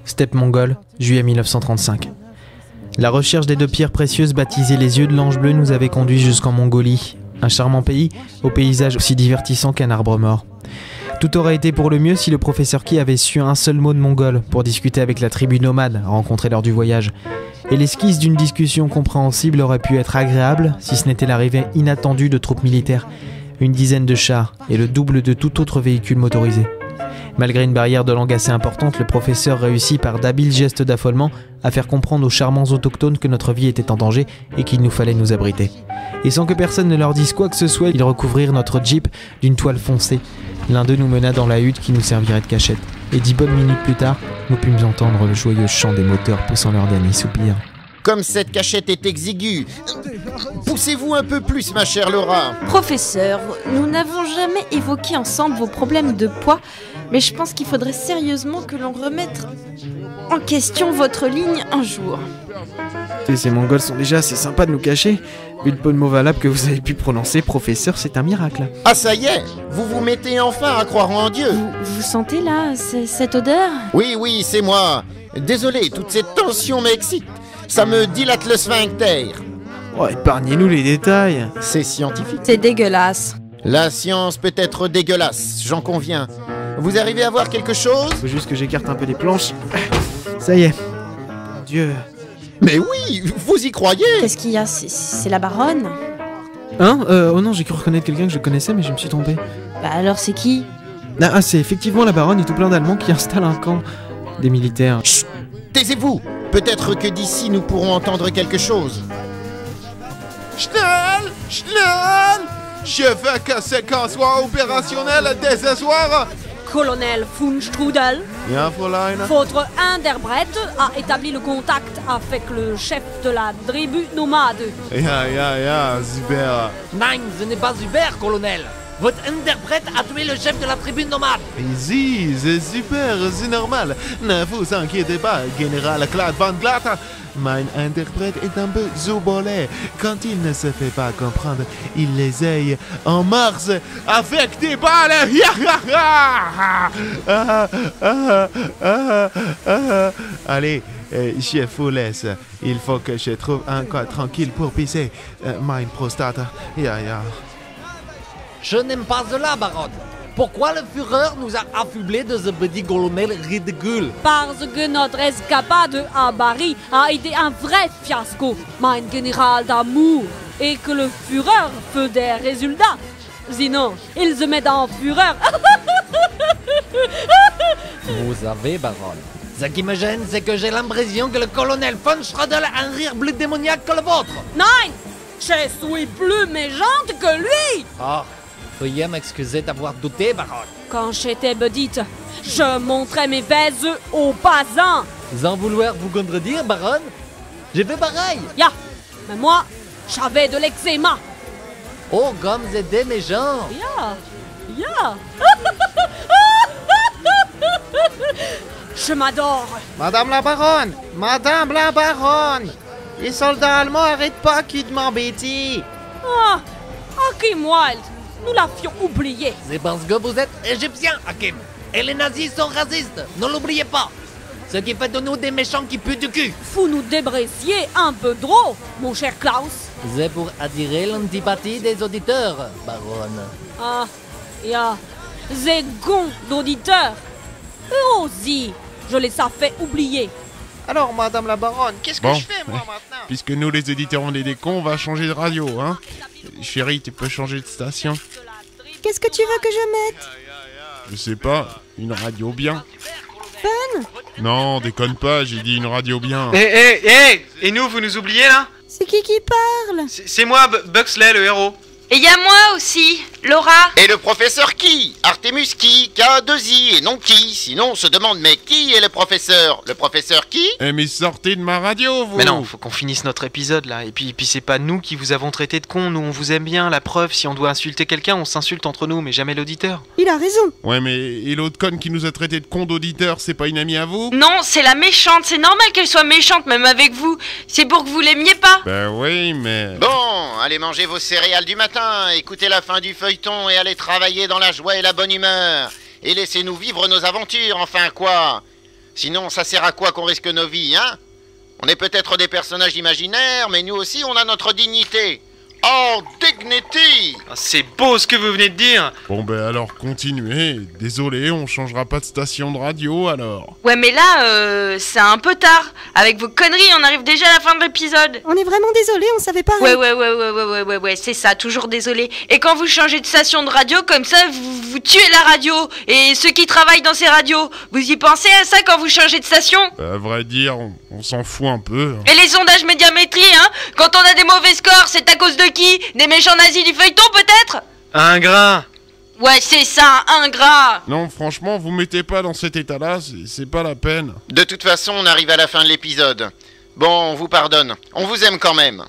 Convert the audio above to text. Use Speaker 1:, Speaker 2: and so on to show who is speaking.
Speaker 1: Steppe mongole, juillet 1935. La recherche des 2 pierres précieuses baptisées les yeux de l'ange bleu nous avait conduits jusqu'en Mongolie, un charmant pays au paysage aussi divertissant qu'un arbre mort. Tout aurait été pour le mieux si le professeur Ki avait su un seul mot de mongol pour discuter avec la tribu nomade rencontrée lors du voyage. Et l'esquisse d'une discussion compréhensible aurait pu être agréable si ce n'était l'arrivée inattendue de troupes militaires, une dizaine de chars et le double de tout autre véhicule motorisé. Malgré une barrière de langue assez importante, le professeur réussit par d'habiles gestes d'affolement à faire comprendre aux charmants autochtones que notre vie était en danger et qu'il nous fallait nous abriter. Et sans que personne ne leur dise quoi que ce soit, ils recouvrirent notre jeep d'une toile foncée. L'un d'eux nous mena dans la hutte qui nous servirait de cachette. Et 10 bonnes minutes plus tard, nous pûmes entendre le joyeux chant des moteurs poussant leur dernier soupir.
Speaker 2: Comme cette cachette est exiguë, poussez-vous un peu plus, ma chère Laura.
Speaker 3: Professeur, nous n'avons jamais évoqué ensemble vos problèmes de poids, mais je pense qu'il faudrait sérieusement que l'on remette en question votre ligne un jour.
Speaker 1: Ces Mongols sont déjà assez sympas de nous cacher. Vu le peu de mots valables que vous avez pu prononcer, professeur, c'est un miracle.
Speaker 2: Ah ça y est, vous vous mettez enfin à croire en Dieu.
Speaker 3: Vous sentez là, cette odeur ?
Speaker 2: Oui, c'est moi. Désolé, toute cette tension m'excite. Ça me dilate le sphincter.
Speaker 1: Oh, épargnez-nous les détails.
Speaker 2: C'est scientifique.
Speaker 3: C'est dégueulasse.
Speaker 2: La science peut être dégueulasse, j'en conviens. Vous arrivez à voir quelque chose ?
Speaker 1: Faut juste que j'écarte un peu les planches. Ça y est. Mon Dieu.
Speaker 2: Mais oui, vous y croyez ?
Speaker 3: Qu'est-ce qu'il y a ? C'est la baronne ?
Speaker 1: Hein oh non, j'ai cru reconnaître quelqu'un que je connaissais, mais je me suis trompé.
Speaker 3: Bah alors c'est qui ?
Speaker 1: Ah, c'est effectivement la baronne et tout plein d'Allemands qui installent un camp des militaires.
Speaker 2: Chut ! Taisez-vous ! Peut-être que d'ici nous pourrons entendre quelque chose.
Speaker 4: Schnell! Je veux que ce camp soit opérationnel dès ce soir.
Speaker 5: Colonel von Strudel,
Speaker 4: Ja, Fräulein.
Speaker 5: votre interprète a établi le contact avec le chef de la tribu nomade.
Speaker 4: Ja, super.
Speaker 6: Nein, ce n'est pas super, colonel. Votre interprète a tué le chef de la tribu nomade.
Speaker 4: Easy, c'est super, c'est normal. Ne vous inquiétez pas, général Claude Van Glatt. Mein interprète est un peu zoubolé. Quand il ne se fait pas comprendre, il les aille en mars avec des balles. Allez, je vous laisse. Il faut que je trouve un coin tranquille pour pisser. Mein prostate. Ja.
Speaker 6: Je n'aime pas cela, baronne. Pourquoi le Führer nous a affublés de ce petit colonel ridicule?
Speaker 5: Parce que notre escapade à Paris a été un vrai fiasco, mein général d'amour, et que le Führer fait des résultats. Sinon, il se met en fureur.
Speaker 6: Vous savez, baronne, ce qui me gêne, c'est que j'ai l'impression que le colonel von Strudel a un rire plus démoniaque que le vôtre.
Speaker 5: Non, je suis plus méchante que lui.
Speaker 6: Oh, veuillez m'excuser d'avoir douté, baronne.
Speaker 5: Quand j'étais petite, je montrais mes fesses aux passants.
Speaker 6: Sans vouloir vous contredire, baronne, j'ai fait pareil.
Speaker 5: Ya, mais moi, j'avais de l'eczéma.
Speaker 6: Oh, comme c'était méchant.
Speaker 5: Ya. Je m'adore.
Speaker 7: Madame la baronne, les soldats allemands arrêtent pas qu'ils de m'embêter.
Speaker 5: Ah, Hakim Wild, nous l'avions oublié.
Speaker 6: C'est parce que vous êtes égyptien, Hakim. Et les nazis sont racistes, ne l'oubliez pas. Ce qui fait de nous des méchants qui puent du cul.
Speaker 5: Vous nous débraissiez un peu trop, mon cher Klaus.
Speaker 6: C'est pour attirer l'antipathie des auditeurs, baronne.
Speaker 5: Ah, ya, ces gonds d'auditeurs. Eux aussi, je les ai fait oublier.
Speaker 7: Alors, madame la baronne, qu'est-ce que
Speaker 4: Bon,
Speaker 7: je fais, moi, maintenant?
Speaker 4: Puisque nous, les éditeurs, on est des cons, on va changer de radio, hein. Chérie, tu peux changer de station?
Speaker 3: Qu'est-ce que tu veux que je mette ?
Speaker 4: Je sais pas, une radio bien.
Speaker 3: Fun ?
Speaker 4: Non, déconne pas, j'ai dit une radio bien.
Speaker 7: Et nous, vous nous oubliez, là?
Speaker 3: C'est qui parle ?
Speaker 7: C'est moi, Buxley, le héros.
Speaker 8: Et y a moi aussi.
Speaker 3: Laura.
Speaker 2: Et le professeur qui? Artemus qui? K2I et non qui? Sinon on se demande mais qui est le professeur? Le professeur qui?
Speaker 4: Eh mais sortez de ma radio, vous!
Speaker 1: Mais non, faut qu'on finisse notre épisode là. Et puis c'est pas nous qui vous avons traité de cons, nous on vous aime bien. La preuve, si on doit insulter quelqu'un, on s'insulte entre nous, mais jamais l'auditeur.
Speaker 8: Il a raison.
Speaker 4: Ouais, mais et l'autre conne qui nous a traité de con d'auditeur, c'est pas une amie à vous?
Speaker 3: Non, c'est la méchante. C'est normal qu'elle soit méchante, même avec vous. C'est pour que vous l'aimiez pas.
Speaker 4: Bah oui, mais...
Speaker 2: Bon, allez manger vos céréales du matin, écoutez la fin du feuilleton et allez travailler dans la joie et la bonne humeur. Et laissez-nous vivre nos aventures, enfin quoi. Sinon, ça sert à quoi qu'on risque nos vies, hein? On est peut-être des personnages imaginaires, mais nous aussi, on a notre dignité. Oh, dignity!
Speaker 1: C'est beau ce que vous venez de dire.
Speaker 4: Bon ben alors continuez, désolé, on changera pas de station de radio alors.
Speaker 3: Ouais, mais là, c'est un peu tard. Avec vos conneries, on arrive déjà à la fin de l'épisode.
Speaker 8: On est vraiment désolé, on savait pas.
Speaker 3: Ouais, c'est ça, toujours désolé. Et quand vous changez de station de radio, comme ça, vous tuez la radio. Et ceux qui travaillent dans ces radios, vous y pensez à ça quand vous changez de station?
Speaker 4: À vrai dire, on s'en fout un peu.
Speaker 3: Et les sondages médiamétrie, hein? Quand on a des mauvais scores, c'est à cause de qui? Des méchants nazis du feuilleton, peut-être?
Speaker 1: Ingrat.
Speaker 3: Ouais, c'est ça, ingrat.
Speaker 4: Non, franchement, vous mettez pas dans cet état-là, c'est pas la peine.
Speaker 2: De toute façon, on arrive à la fin de l'épisode. Bon, on vous pardonne. On vous aime quand même.